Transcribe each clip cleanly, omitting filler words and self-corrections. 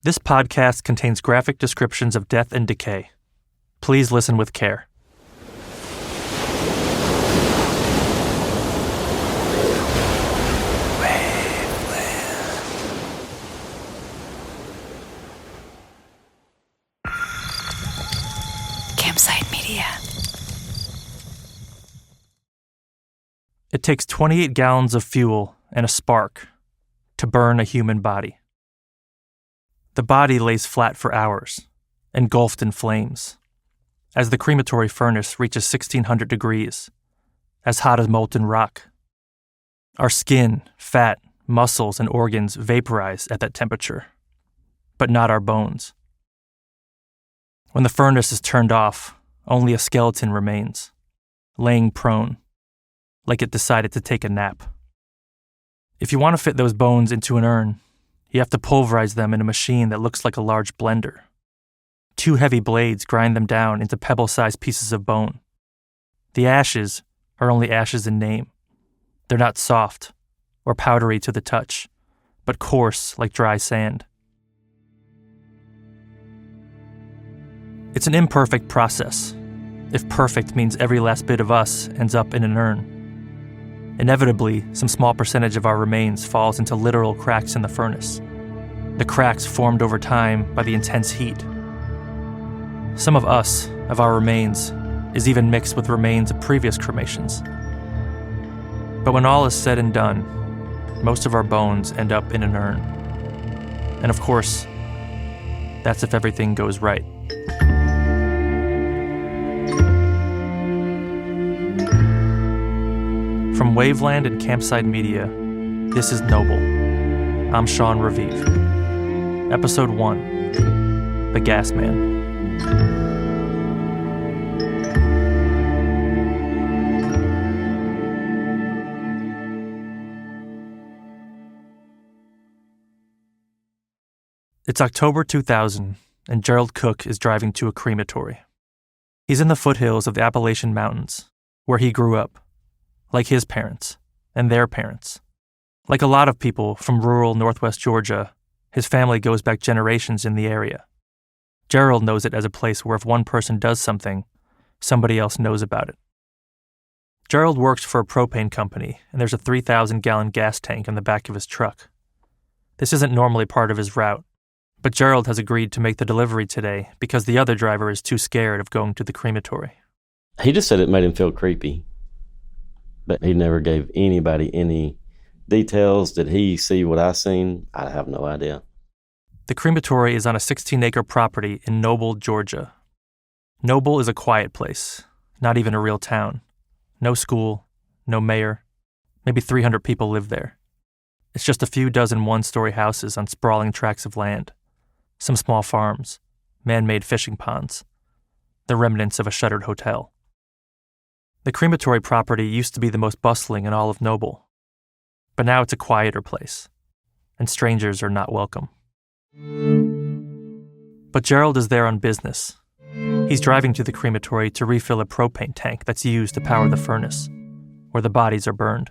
This podcast contains graphic descriptions of death and decay. Please listen with care. Campsite Media. It takes 28 gallons of fuel and a spark to burn a human body. The body lays flat for hours, engulfed in flames, as the crematory furnace reaches 1600 degrees, as hot as molten rock. Our skin, fat, muscles, and organs vaporize at that temperature, but not our bones. When the furnace is turned off, only a skeleton remains, laying prone, like it decided to take a nap. If you want to fit those bones into an urn, you have to pulverize them in a machine that looks like a large blender. Two heavy blades grind them down into pebble-sized pieces of bone. The ashes are only ashes in name. They're not soft or powdery to the touch, but coarse like dry sand. It's an imperfect process, if perfect means every last bit of us ends up in an urn. Inevitably, some small percentage of our remains falls into literal cracks in the furnace. The cracks formed over time by the intense heat. Some of our remains, is even mixed with remains of previous cremations. But when all is said and done, most of our bones end up in an urn. And of course, that's if everything goes right. From Waveland and Campsite Media, this is Noble. I'm Sean Raviv. Episode 1, The Gas Man. It's October 2000, and Gerald Cook is driving to a crematory. He's in the foothills of the Appalachian Mountains, where he grew up. Like his parents, and their parents. Like a lot of people from rural northwest Georgia, his family goes back generations in the area. Gerald knows it as a place where if one person does something, somebody else knows about it. Gerald works for a propane company, and there's a 3,000-gallon gas tank in the back of his truck. This isn't normally part of his route, but Gerald has agreed to make the delivery today because the other driver is too scared of going to the crematory. He just said it made him feel creepy. But he never gave anybody any details. Did he see what I seen? I have no idea. The crematory is on a 16-acre property in Noble, Georgia. Noble is a quiet place, not even a real town. No school, no mayor. Maybe 300 people live there. It's just a few dozen one-story houses on sprawling tracts of land. Some small farms, man-made fishing ponds. The remnants of a shuttered hotel. The crematory property used to be the most bustling in all of Noble, but now it's a quieter place, and strangers are not welcome. But Gerald is there on business. He's driving to the crematory to refill a propane tank that's used to power the furnace, where the bodies are burned.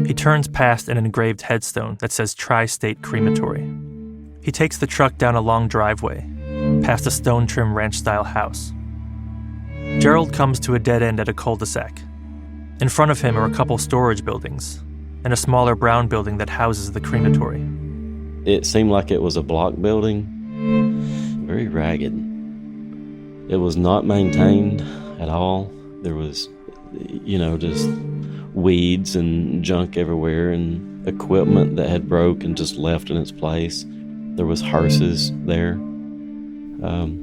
He turns past an engraved headstone that says Tri-State Crematory. He takes the truck down a long driveway, past a stone-trim ranch-style house. Gerald comes to a dead end at a cul-de-sac. In front of him are a couple storage buildings and a smaller brown building that houses the crematory. It seemed like it was a block building, very ragged. It was not maintained at all. There was, just weeds and junk everywhere and equipment that had broke and just left in its place. There was hearses there.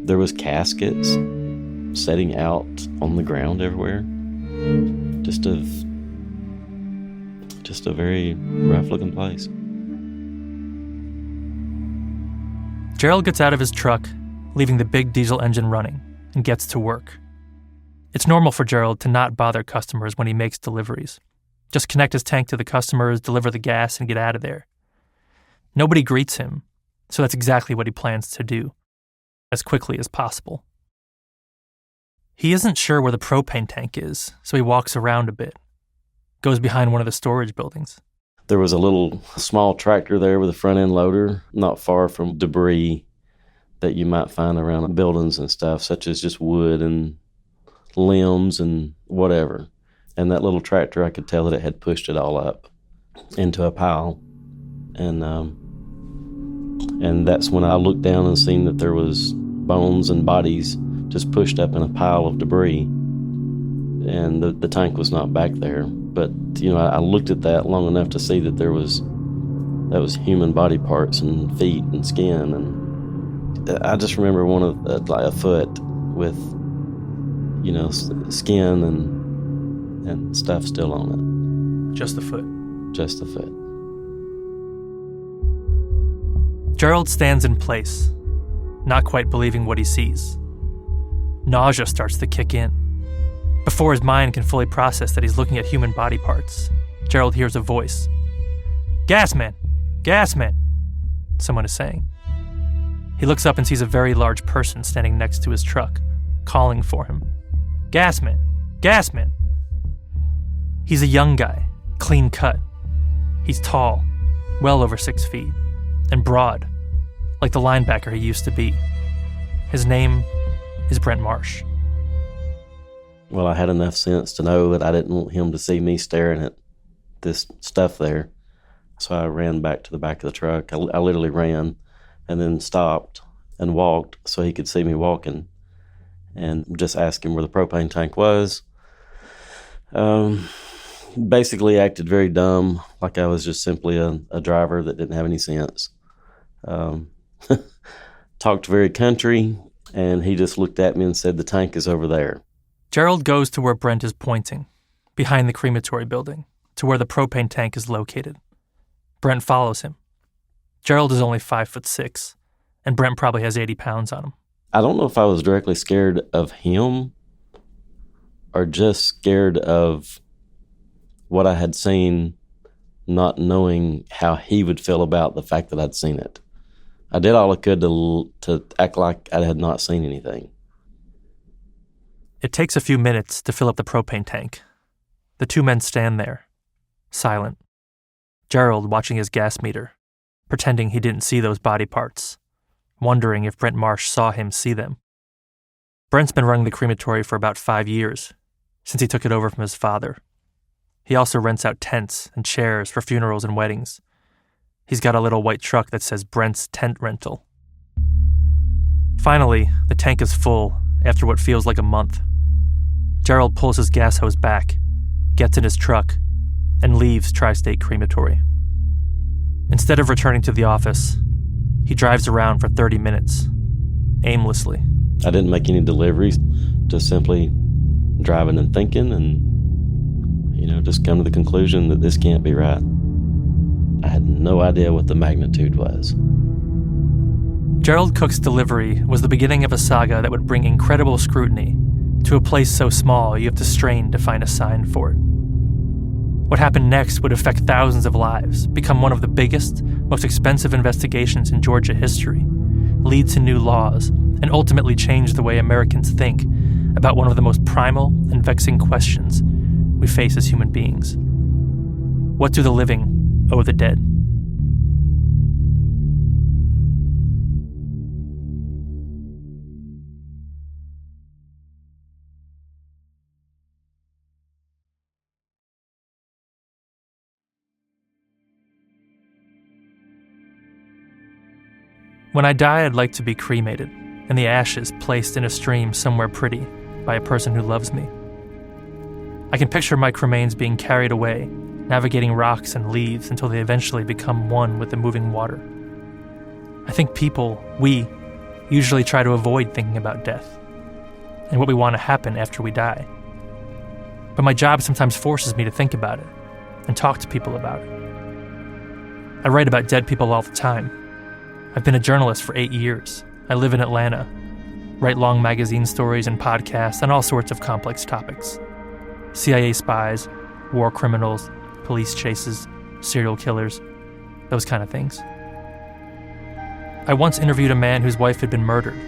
There was caskets setting out on the ground everywhere. Just a very rough-looking place. Gerald gets out of his truck, leaving the big diesel engine running, and gets to work. It's normal for Gerald to not bother customers when he makes deliveries. Just connect his tank to the customers, deliver the gas, and get out of there. Nobody greets him, so that's exactly what he plans to do, as quickly as possible. He isn't sure where the propane tank is, so he walks around a bit, goes behind one of the storage buildings. There was a little small tractor there with a front end loader, not far from debris that you might find around buildings and stuff, such as just wood and limbs and whatever. And that little tractor, I could tell that it had pushed it all up into a pile. And that's when I looked down and seen that there was bones and bodies just pushed up in a pile of debris. And the tank was not back there. But, I looked at that long enough to see that that was human body parts and feet and skin. And I just remember one of like a foot with, skin and stuff still on it. Just the foot. Just the foot. Gerald stands in place, not quite believing what he sees. Nausea starts to kick in. Before his mind can fully process that he's looking at human body parts, Gerald hears a voice. "Gasman! Gasman!" someone is saying. He looks up and sees a very large person standing next to his truck, calling for him. "Gasman! Gasman!" He's a young guy, clean cut. He's tall, well over 6 feet, and broad, like the linebacker he used to be. His name is Brent Marsh. Well, I had enough sense to know that I didn't want him to see me staring at this stuff there. So I ran back to the back of the truck. I literally ran and then stopped and walked so he could see me walking and just asked him where the propane tank was. Basically acted very dumb, like I was just simply a driver that didn't have any sense. Talked very country, and he just looked at me and said, "The tank is over there." Gerald goes to where Brent is pointing, behind the crematory building, to where the propane tank is located. Brent follows him. Gerald is only 5'6", and Brent probably has 80 pounds on him. I don't know if I was directly scared of him or just scared of what I had seen, not knowing how he would feel about the fact that I'd seen it. I did all I could to act like I had not seen anything. It takes a few minutes to fill up the propane tank. The two men stand there, silent. Gerald watching his gas meter, pretending he didn't see those body parts, wondering if Brent Marsh saw him see them. Brent's been running the crematory for about 5 years, since he took it over from his father. He also rents out tents and chairs for funerals and weddings. He's got a little white truck that says Brent's Tent Rental. Finally, the tank is full after what feels like a month. Gerald pulls his gas hose back, gets in his truck, and leaves Tri-State Crematory. Instead of returning to the office, he drives around for 30 minutes, aimlessly. I didn't make any deliveries, just simply driving and thinking and, just come to the conclusion that this can't be right. I had no idea what the magnitude was. Gerald Cook's delivery was the beginning of a saga that would bring incredible scrutiny to a place so small you have to strain to find a sign for it. What happened next would affect thousands of lives, become one of the biggest, most expensive investigations in Georgia history, lead to new laws, and ultimately change the way Americans think about one of the most primal and vexing questions we face as human beings. What do the living owe the dead? When I die, I'd like to be cremated, and the ashes placed in a stream somewhere pretty by a person who loves me. I can picture my cremains being carried away, navigating rocks and leaves until they eventually become one with the moving water. I think we usually try to avoid thinking about death and what we want to happen after we die. But my job sometimes forces me to think about it and talk to people about it. I write about dead people all the time. I've been a journalist for 8 years. I live in Atlanta, write long magazine stories and podcasts on all sorts of complex topics. CIA spies, war criminals, police chases, serial killers, those kind of things. I once interviewed a man whose wife had been murdered.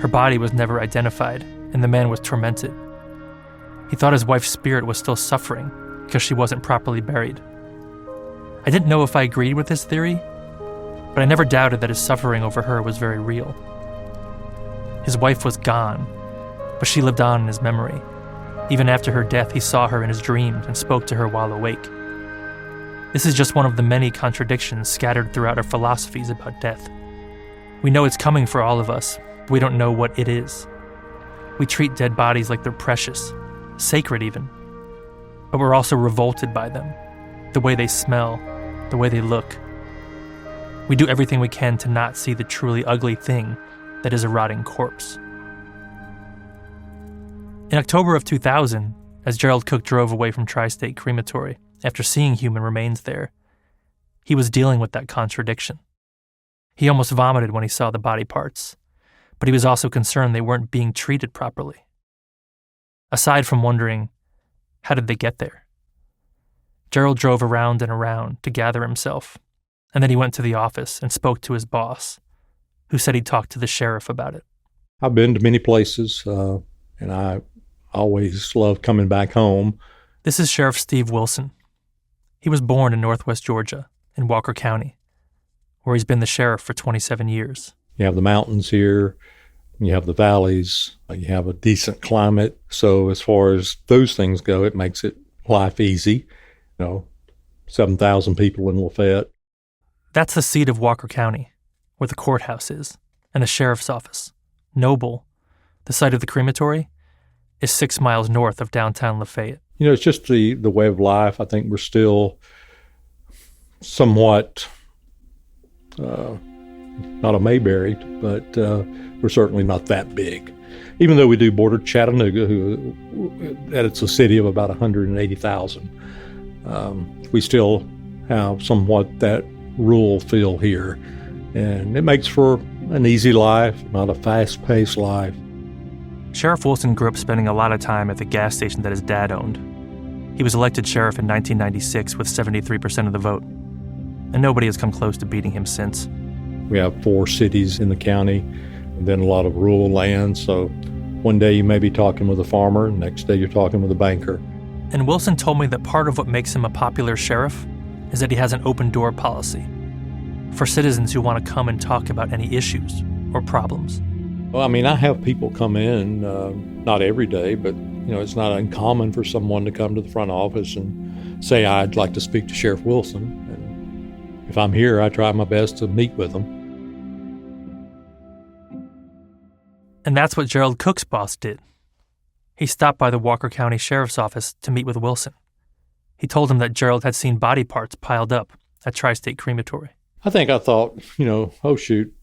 Her body was never identified, and the man was tormented. He thought his wife's spirit was still suffering because she wasn't properly buried. I didn't know if I agreed with his theory, but I never doubted that his suffering over her was very real. His wife was gone, but she lived on in his memory. Even after her death, he saw her in his dreams and spoke to her while awake. This is just one of the many contradictions scattered throughout our philosophies about death. We know it's coming for all of us, but we don't know what it is. We treat dead bodies like they're precious, sacred even. But we're also revolted by them, the way they smell, the way they look. We do everything we can to not see the truly ugly thing that is a rotting corpse. In October of 2000, as Gerald Cook drove away from Tri-State Crematory after seeing human remains there, he was dealing with that contradiction. He almost vomited when he saw the body parts, but he was also concerned they weren't being treated properly. Aside from wondering, how did they get there? Gerald drove around and around to gather himself, and then he went to the office and spoke to his boss, who said he'd talked to the sheriff about it. I've been to many places, and I always love coming back home. This is Sheriff Steve Wilson. He was born in Northwest Georgia, in Walker County, where he's been the sheriff for 27 years. You have the mountains here, you have the valleys, you have a decent climate. So as far as those things go, it makes life easy. 7,000 people in Lafayette. That's the seat of Walker County, where the courthouse is, and the sheriff's office. Noble, the site of the crematory, is 6 miles north of downtown Lafayette. It's just the way of life. I think we're still somewhat, not a Mayberry, but we're certainly not that big. Even though we do border Chattanooga, that it's a city of about 180,000, we still have somewhat that rural feel here. And it makes for an easy life, not a fast-paced life. Sheriff Wilson grew up spending a lot of time at the gas station that his dad owned. He was elected sheriff in 1996 with 73% of the vote, and nobody has come close to beating him since. We have 4 cities in the county, and then a lot of rural land, so one day you may be talking with a farmer, next day you're talking with a banker. And Wilson told me that part of what makes him a popular sheriff is that he has an open-door policy for citizens who want to come and talk about any issues or problems. Well, I have people come in, not every day, but it's not uncommon for someone to come to the front office and say, I'd like to speak to Sheriff Wilson. And if I'm here, I try my best to meet with them. And that's what Gerald Cook's boss did. He stopped by the Walker County Sheriff's Office to meet with Wilson. He told him that Gerald had seen body parts piled up at Tri-State Crematory. I thought, oh shoot,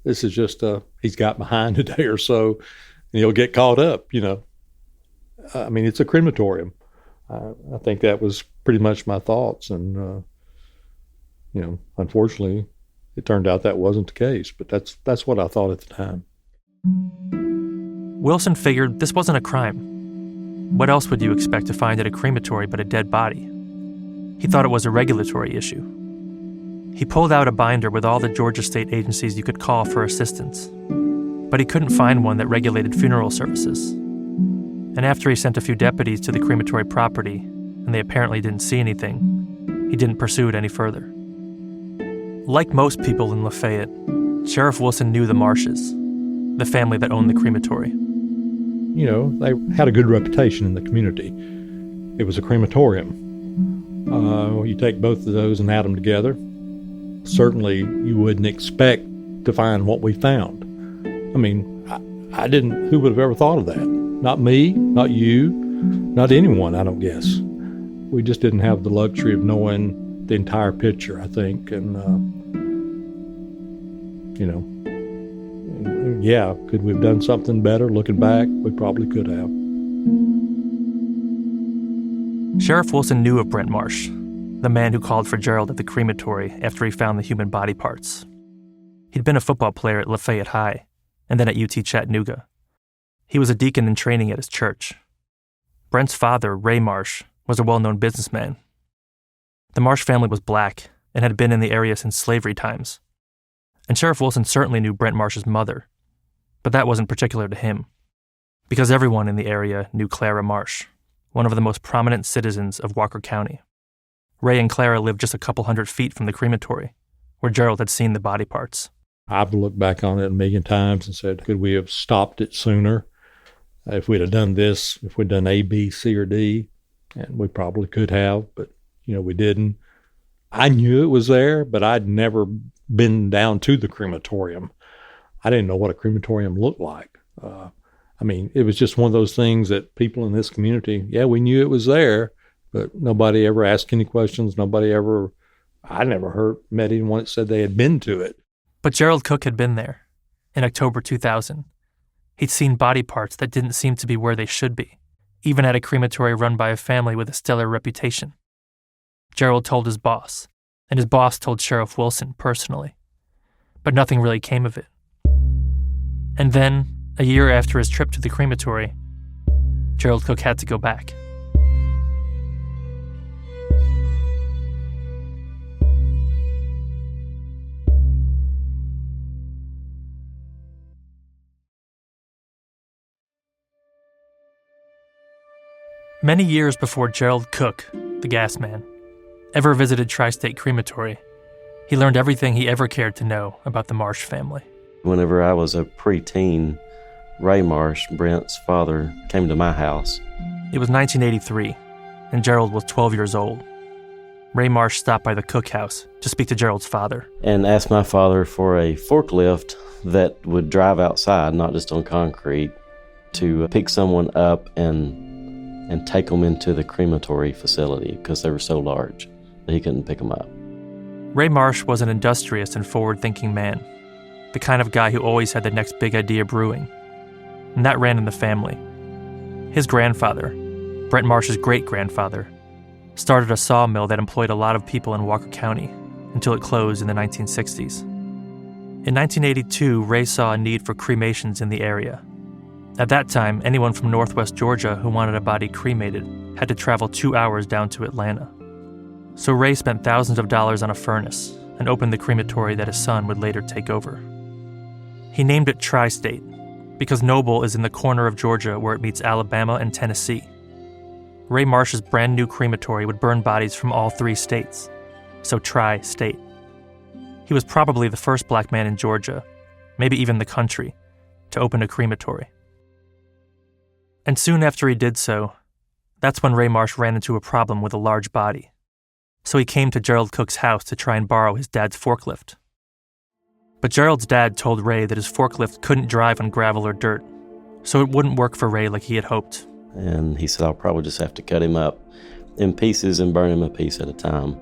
this is just, he's got behind a day or so, and he'll get caught up, it's a crematorium. I think that was pretty much my thoughts. And, unfortunately, it turned out that wasn't the case. But that's what I thought at the time. Wilson figured this wasn't a crime. What else would you expect to find at a crematory but a dead body? He thought it was a regulatory issue. He pulled out a binder with all the Georgia state agencies you could call for assistance, but he couldn't find one that regulated funeral services. And after he sent a few deputies to the crematory property, and they apparently didn't see anything, he didn't pursue it any further. Like most people in Lafayette, Sheriff Wilson knew the Marshes, the family that owned the crematory. They had a good reputation in the community. It was a crematorium. You take both of those and add them together, certainly you wouldn't expect to find what we found. I didn't, who would have ever thought of that? Not me, not you, not anyone, I don't guess. We just didn't have the luxury of knowing the entire picture, I think. And, yeah, could we have done something better looking back? We probably could have. Sheriff Wilson knew of Brent Marsh, the man who called for Gerald at the crematory after he found the human body parts. He'd been a football player at Lafayette High, and then at UT Chattanooga. He was a deacon in training at his church. Brent's father, Ray Marsh, was a well-known businessman. The Marsh family was black and had been in the area since slavery times. And Sheriff Wilson certainly knew Brent Marsh's mother, but that wasn't particular to him, because everyone in the area knew Clara Marsh, one of the most prominent citizens of Walker County. Ray and Clara lived just a couple hundred feet from the crematory, where Gerald had seen the body parts. I've looked back on it a million times and said, could we have stopped it sooner? If we'd have done this, if we'd done A, B, C, or D, and we probably could have, but, we didn't. I knew it was there, but I'd never been down to the crematorium. I didn't know what a crematorium looked like. It was just one of those things that people in this community, we knew it was there, but nobody ever asked any questions. I never met anyone that said they had been to it. But Gerald Cook had been there in October 2000. He'd seen body parts that didn't seem to be where they should be, even at a crematory run by a family with a stellar reputation. Gerald told his boss, and his boss told Sheriff Wilson personally. But nothing really came of it. And then, a year after his trip to the crematory, Gerald Cook had to go back. Many years before Gerald Cook, the gas man, ever visited Tri-State Crematory, he learned everything he ever cared to know about the Marsh family. Whenever I was a preteen, Ray Marsh, Brent's father, came to my house. It was 1983, and Gerald was 12 years old. Ray Marsh stopped by the Cook house to speak to Gerald's father. And asked my father for a forklift that would drive outside, not just on concrete, to pick someone up and take them into the crematory facility because they were so large that he couldn't pick them up. Ray Marsh was an industrious and forward-thinking man, the kind of guy who always had the next big idea brewing. And that ran in the family. His grandfather, Brent Marsh's great-grandfather, started a sawmill that employed a lot of people in Walker County until it closed in the 1960s. In 1982, Ray saw a need for cremations in the area. At that time, anyone from northwest Georgia who wanted a body cremated had to travel 2 hours down to Atlanta. So Ray spent thousands of dollars on a furnace and opened the crematory that his son would later take over. He named it Tri-State because Noble is in the corner of Georgia where it meets Alabama and Tennessee. Ray Marsh's brand new crematory would burn bodies from all 3 states, so Tri-State. He was probably the first black man in Georgia, maybe even the country, to open a crematory. And soon after he did so, that's when Ray Marsh ran into a problem with a large body. So he came to Gerald Cook's house to try and borrow his dad's forklift. But Gerald's dad told Ray that his forklift couldn't drive on gravel or dirt, so it wouldn't work for Ray like he had hoped. And he said, I'll probably just have to cut him up in pieces and burn him a piece at a time.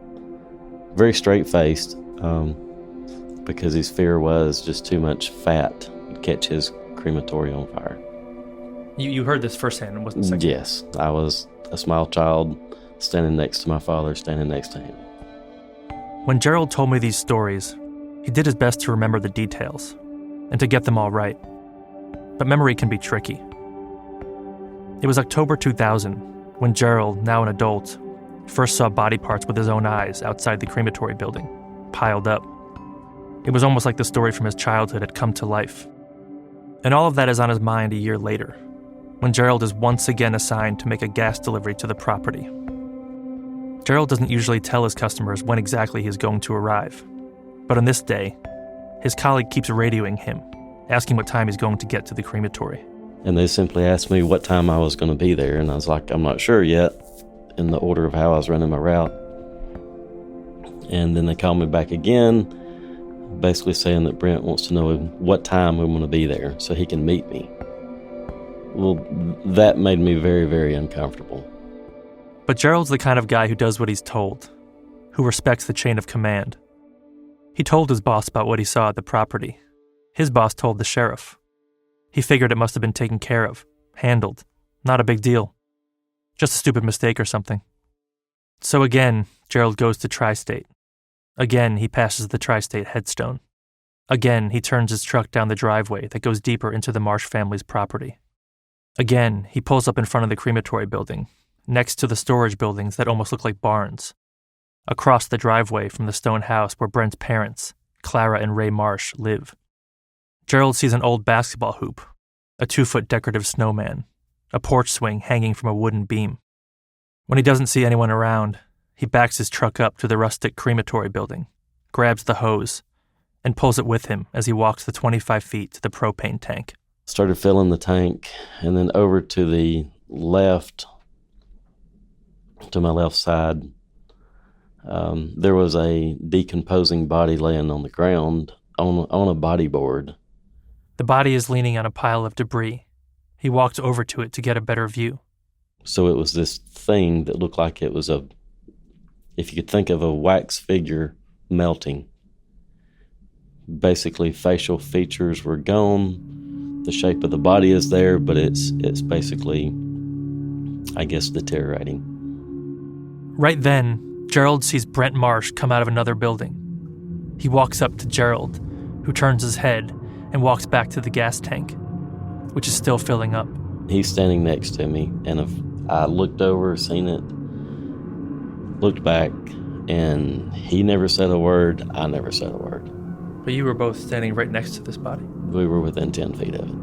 Very straight-faced, because his fear was just too much fat would catch his crematory on fire. You heard this firsthand, it wasn't second? Yes, I was a small child standing next to my father, standing next to him. When Gerald told me these stories, he did his best to remember the details and to get them all right. But memory can be tricky. It was October 2000 when Gerald, now an adult, first saw body parts with his own eyes outside the crematory building, piled up. It was almost like the story from his childhood had come to life. And all of that is on his mind a year later, when Gerald is once again assigned to make a gas delivery to the property. Gerald doesn't usually tell his customers when exactly he's going to arrive. But on this day, his colleague keeps radioing him, asking what time he's going to get to the crematory. And they simply asked me what time I was going to be there, and I was like, I'm not sure yet, in the order of how I was running my route. And then they called me back again, basically saying that Brent wants to know what time we want to be there so he can meet me. Well, that made me very, very uncomfortable. But Gerald's the kind of guy who does what he's told, who respects the chain of command. He told his boss about what he saw at the property. His boss told the sheriff. He figured it must have been taken care of, handled. Not a big deal. Just a stupid mistake or something. So again, Gerald goes to Tri-State. Again, he passes the Tri-State headstone. Again, he turns his truck down the driveway that goes deeper into the Marsh family's property. Again, he pulls up in front of the crematory building, next to the storage buildings that almost look like barns, across the driveway from the stone house where Brent's parents, Clara and Ray Marsh, live. Gerald sees an old basketball hoop, a 2-foot decorative snowman, a porch swing hanging from a wooden beam. When he doesn't see anyone around, he backs his truck up to the rustic crematory building, grabs the hose, and pulls it with him as he walks the 25 feet to the propane tank. Started filling the tank, and then over to the left, to my left side, there was a decomposing body laying on the ground on a bodyboard. The body is leaning on a pile of debris. He walked over to it to get a better view. So it was this thing that looked like it was if you could think of a wax figure melting. Basically, facial features were gone. The shape of the body is there, but it's basically, I guess, deteriorating. Right then, Gerald sees Brent Marsh come out of another building. He walks up to Gerald, who turns his head and walks back to the gas tank, which is still filling up. He's standing next to me, and I looked over, seen it, looked back, and he never said a word. I never said a word. But you were both standing right next to this body. We were within 10 feet of it.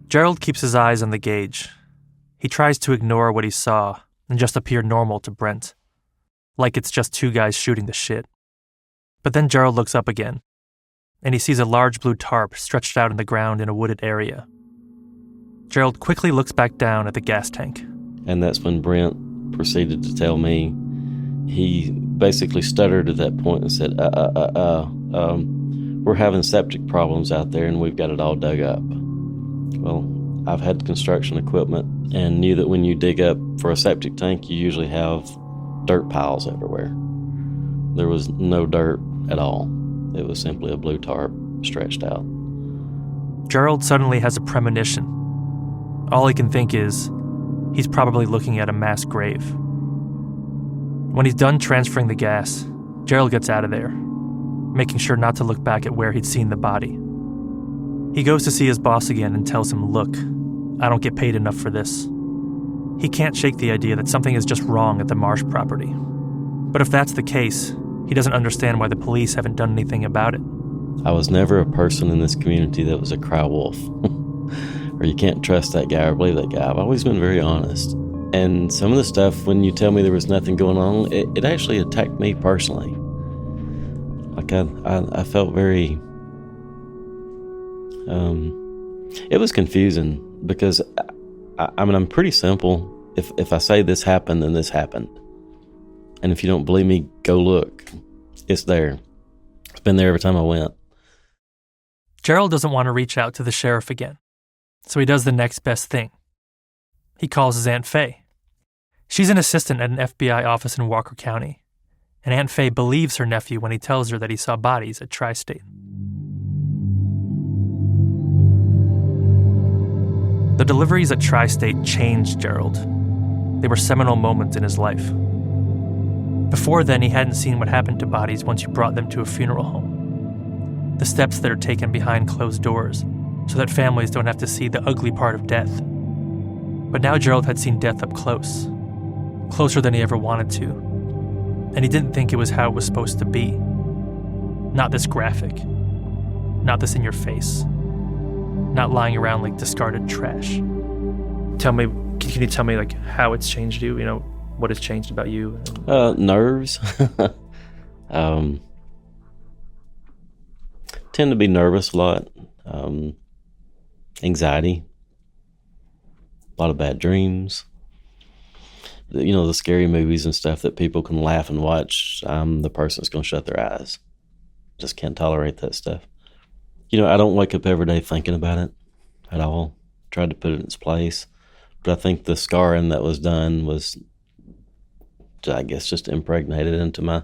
Gerald keeps his eyes on the gauge. He tries to ignore what he saw and just appear normal to Brent, like it's just two guys shooting the shit. But then Gerald looks up again, and he sees a large blue tarp stretched out in the ground in a wooded area. Gerald quickly looks back down at the gas tank. And that's when Brent proceeded to tell me. He basically stuttered at that point and said, we're having septic problems out there and we've got it all dug up. Well, I've had construction equipment and knew that when you dig up for a septic tank, you usually have dirt piles everywhere. There was no dirt at all. It was simply a blue tarp stretched out. Gerald suddenly has a premonition. All he can think is, he's probably looking at a mass grave. When he's done transferring the gas, Gerald gets out of there, making sure not to look back at where he'd seen the body. He goes to see his boss again and tells him, look, I don't get paid enough for this. He can't shake the idea that something is just wrong at the Marsh property. But if that's the case, he doesn't understand why the police haven't done anything about it. I was never a person in this community that was a cry wolf. Or you can't trust that guy or believe that guy. I've always been very honest. And some of the stuff, when you tell me there was nothing going on, it actually attacked me personally. Like I felt very... it was confusing because, I mean, I'm pretty simple. If I say this happened, then this happened. And if you don't believe me, go look. It's there. It's been there every time I went. Gerald doesn't want to reach out to the sheriff again, so he does the next best thing. He calls his Aunt Faye. She's an assistant at an FBI office in Walker County, and Aunt Faye believes her nephew when he tells her that he saw bodies at Tri-State. The deliveries at Tri-State changed Gerald. They were seminal moments in his life. Before then, he hadn't seen what happened to bodies once you brought them to a funeral home. The steps that are taken behind closed doors so that families don't have to see the ugly part of death. But now Gerald had seen death up close, closer than he ever wanted to. And he didn't think it was how it was supposed to be. Not this graphic. Not this in your face. Not lying around like discarded trash. Can you tell me like how it's changed you? You know, what has changed about you? Nerves. Tend to be nervous a lot. Anxiety. A lot of bad dreams. You know, the scary movies and stuff that people can laugh and watch. I'm the person that's going to shut their eyes. Just can't tolerate that stuff. You know, I don't wake up every day thinking about it at all. Tried to put it in its place. But I think the scarring that was done was, I guess, just impregnated into my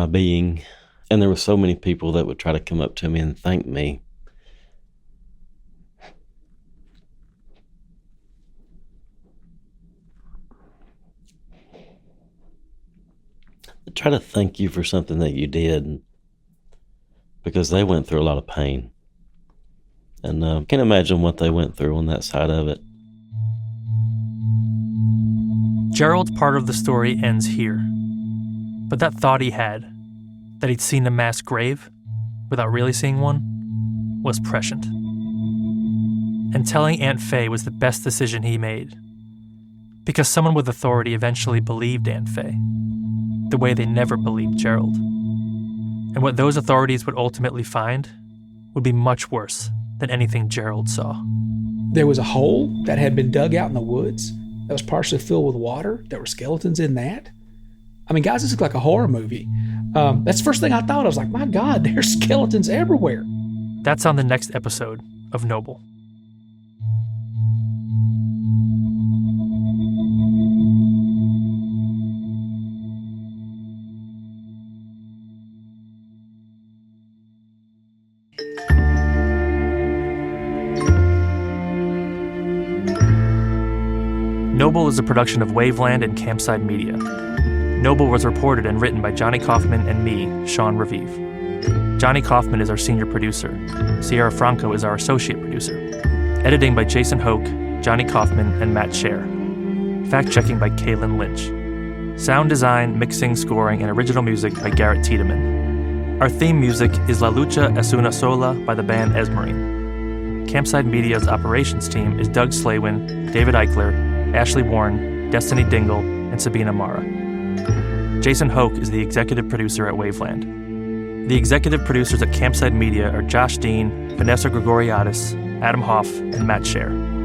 being. And there were so many people that would try to come up to me and thank me. Try to thank you for something that you did, because they went through a lot of pain. And I can't imagine what they went through on that side of it. Gerald's part of the story ends here. But that thought he had, that he'd seen a mass grave without really seeing one, was prescient. and telling Aunt Faye was the best decision he made. Because someone with authority eventually believed Aunt Faye, the way they never believed Gerald. And what those authorities would ultimately find would be much worse than anything Gerald saw. There was a hole that had been dug out in the woods that was partially filled with water. There were skeletons in that. I mean, guys, this looked like a horror movie. That's the first thing I thought. I was like, my God, there's skeletons everywhere. That's on the next episode of Noble. Noble is a production of Waveland and Campside Media. Noble was reported and written by Johnny Kauffman and me, Sean Raviv. Johnny Kauffman is our senior producer. Sierra Franco is our associate producer. Editing by Jason Hoke, Johnny Kauffman, and Matt Scherer. Fact-checking by Kaylin Lynch. Sound design, mixing, scoring, and original music by Garrett Tiedemann. Our theme music is La Lucha es una sola by the band Esmerine. Campside Media's operations team is Doug Slaywin, David Eichler, Ashley Warren, Destiny Dingle, and Sabina Mara. Jason Hoke is the executive producer at Waveland. The executive producers at Campside Media are Josh Dean, Vanessa Gregoriadis, Adam Hoff, and Matt Scherer.